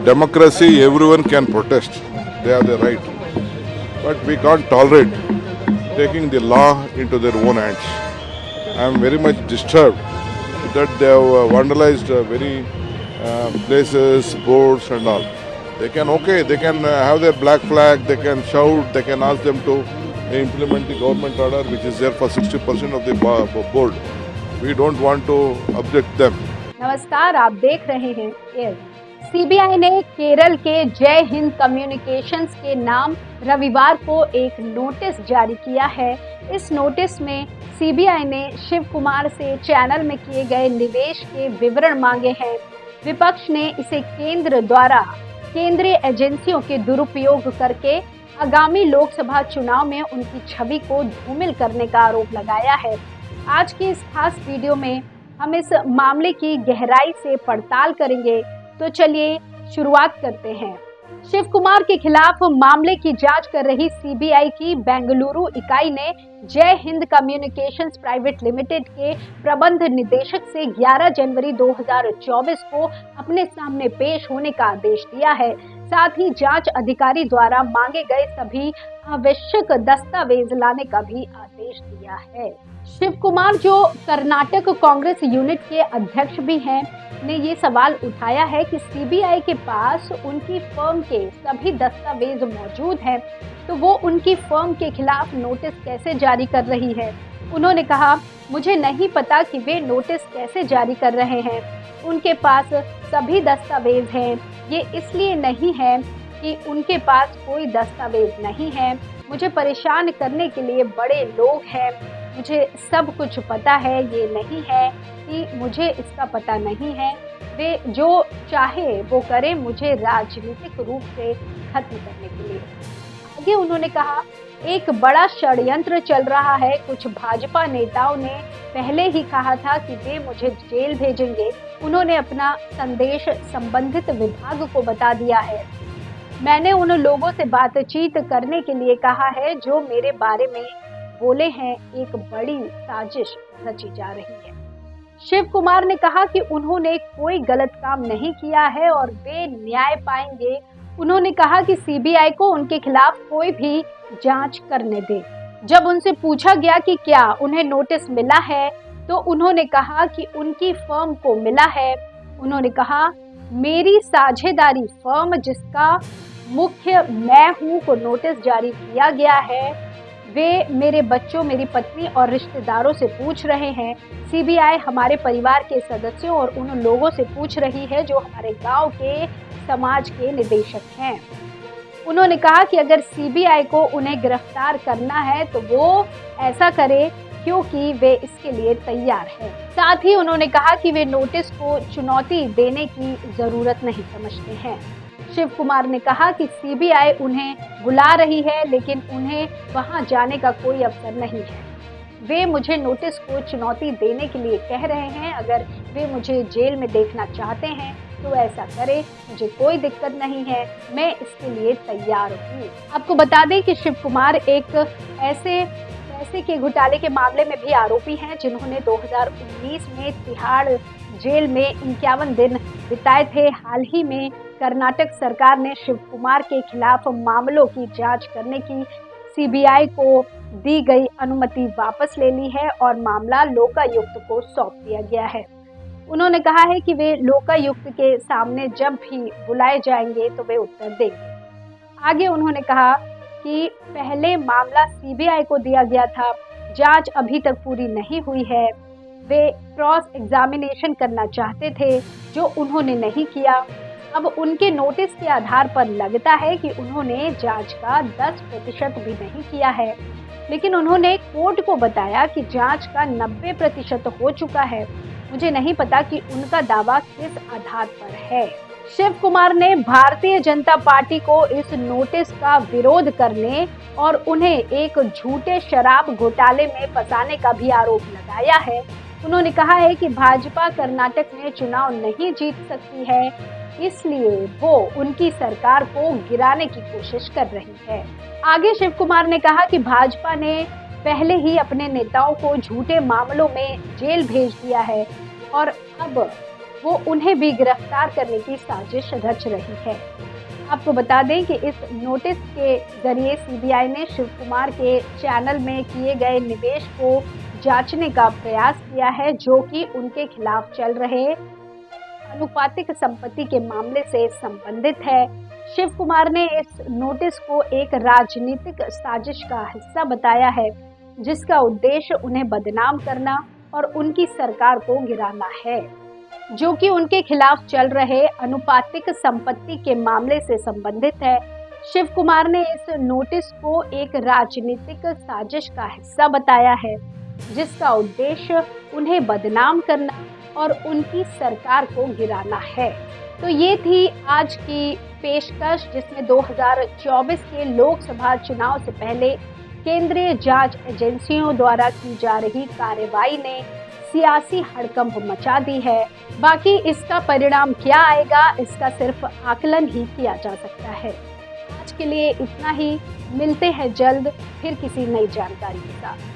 democracy, everyone can protest. They have the right. But we can't tolerate taking the law into their own hands. I am very much disturbed that they have vandalized very places, boards and all. They can have their black flag, they can shout, they can ask them to implement the government order which is there for 60% of the board. We don't want to object them. नमस्कार, आप देख रहे हैं air. CBI ने केरल के जय Hind communications के नाम रविवार को एक नोटिस जारी किया है। इस नोटिस में सीबीआई ने शिव कुमार से चैनल में किए गए निवेश के विवरण मांगे हैं। विपक्ष ने इसे केंद्र द्वारा केंद्रीय एजेंसियों के दुरुपयोग करके आगामी लोकसभा चुनाव में उनकी छवि को धूमिल करने का आरोप लगाया है। आज की इस खास वीडियो में हम इस मामले की गहराई से पड़ताल करेंगे। तो चलिए शुरुआत करते हैं। शिव कुमार के खिलाफ मामले की जांच कर रही सीबीआई की बेंगलुरु इकाई ने जय हिंद कम्युनिकेशंस प्राइवेट लिमिटेड के प्रबंध निदेशक से 11 जनवरी 2024 को अपने सामने पेश होने का आदेश दिया है। साथ ही जांच अधिकारी द्वारा मांगे गए सभी आवश्यक दस्तावेज लाने का भी आदेश दिया है। शिव कुमार, जो कर्नाटक कांग्रेस यूनिट के अध्यक्ष भी हैं, ने ये सवाल उठाया है कि सीबीआई के पास उनकी फर्म के सभी दस्तावेज मौजूद हैं, तो वो उनकी फर्म के खिलाफ नोटिस कैसे जारी कर रही है। उन्होंने कहा, मुझे नहीं पता कि वे नोटिस कैसे जारी कर रहे हैं। उनके पास सभी दस्तावेज हैं। ये इसलिए नहीं है कि उनके पास कोई दस्तावेज नहीं है। मुझे परेशान करने के लिए बड़े लोग हैं। मुझे सब कुछ पता है। ये नहीं है कि मुझे इसका पता नहीं है। वे जो चाहे वो करें, मुझे राजनीतिक रूप से खत्म करने के लिए। आगे उन्होंने कहा, एक बड़ा षड्यंत्र चल रहा है। कुछ भाजपा नेताओं ने पहले ही कहा था कि वे मुझे जेल भेजेंगे। उन्होंने अपना संदेश संबंधित विभाग को बता दिया है। मैंने उन लोगों से बातचीत करने के लिए कहा है जो मेरे बारे में बोले हैं। एक बड़ी साजिश रची जा रही है। शिव कुमार ने कहा कि उन्होंने कोई गलत काम नहीं किया है और वे न्याय पाएंगे। उन्होंने कहा कि सीबीआई को उनके खिलाफ कोई भी जांच करने दे। जब उनसे पूछा गया कि क्या उन्हें नोटिस मिला है, तो उन्होंने कहा कि उनकी फर्म को मिला है। उन्होंने कहा, मेरी साझेदारी फर्म जिसका मुख्य मैं हूँ को नोटिस जारी किया गया है। वे मेरे बच्चों, मेरी पत्नी और रिश्तेदारों से पूछ रहे हैं। सीबीआई हमारे परिवार के सदस्यों और उन लोगों से पूछ रही है जो हमारे गांव के समाज के निदेशक हैं। उन्होंने कहा कि अगर सीबीआई को उन्हें गिरफ्तार करना है तो वो ऐसा करे, क्योंकि वे इसके लिए तैयार हैं। साथ ही उन्होंने कहा कि वे नोटिस को चुनौती देने की जरूरत नहीं समझते हैं। शिव कुमार ने कहा कि सीबीआई उन्हें बुला रही है, लेकिन उन्हें वहां जाने का कोई अवसर नहीं है। वे मुझे नोटिस को चुनौती देने के लिए कह रहे हैं। अगर वे मुझे जेल में देखना चाहते हैं तो ऐसा करें, मुझे कोई दिक्कत नहीं है। मैं इसके लिए तैयार हूँ। आपको बता दें कि शिव कुमार एक ऐसे पैसे के घोटाले के मामले में भी आरोपी हैं जिन्होंने 2019 में तिहाड़ जेल में 51 दिन बिताए थे। हाल ही में कर्नाटक सरकार ने शिव कुमार के खिलाफ मामलों की जांच करने की सीबीआई को दी गई अनुमति वापस ले ली है और मामला लोकायुक्त को सौंप दिया गया है। उन्होंने कहा है कि वे लोकायुक्त के सामने जब भी बुलाए जाएंगे तो वे उत्तर देंगे। आगे उन्होंने कहा कि पहले मामला सीबीआई को दिया गया था। जांच अभी तक पूरी नहीं हुई है। वे क्रॉस एग्जामिनेशन करना चाहते थे, जो उन्होंने नहीं किया। अब उनके नोटिस के आधार पर लगता है कि उन्होंने जांच का 10% भी नहीं किया है, लेकिन उन्होंने कोर्ट को बताया कि जांच का 90% हो चुका है। मुझे नहीं पता कि उनका दावा किस आधार पर है। शिव कुमार ने भारतीय जनता पार्टी को इस नोटिस का विरोध करने और उन्हें एक झूठे शराब घोटाले में फंसाने का भी आरोप लगाया है। उन्होंने कहा है कि भाजपा कर्नाटक में चुनाव नहीं जीत सकती है, इसलिए वो उनकी सरकार को गिराने की कोशिश कर रही है। आगे शिव कुमार ने कहा कि भाजपा ने पहले ही अपने नेताओं को झूठे मामलों में जेल भेज दिया है और अब वो उन्हें भी गिरफ्तार करने की साजिश रच रही है। आपको बता दें कि इस नोटिस के जरिए सीबीआई ने शिव कुमार के चैनल में किए गए निवेश को जांचने का प्रयास किया है, जो कि उनके खिलाफ चल रहे अनुपातिक संपत्ति के मामले से संबंधित है। शिव कुमार ने इस नोटिस को एक राजनीतिक साजिश का हिस्सा बताया है, जिसका उद्देश्य उन्हें बदनाम करना और उनकी सरकार को गिराना है, जो कि उनके खिलाफ चल रहे अनुपातिक संपत्ति के मामले से संबंधित है। शिव कुमार ने इस नोटिस को एक राजनीतिक साजिश का हिस्सा बताया है, जिसका उद्देश्य उन्हें बदनाम करना और उनकी सरकार को गिराना है। तो ये थी आज की पेशकश, जिसमें 2024 के लोकसभा चुनाव से पहले केंद्रीय जांच एजेंसियों द्वारा की जा रही कार्रवाई ने सियासी हड़कंप मचा दी है। बाकी इसका परिणाम क्या आएगा, इसका सिर्फ आकलन ही किया जा सकता है। आज के लिए इतना ही, मिलते हैं जल्द फिर किसी नई जानकारी के साथ।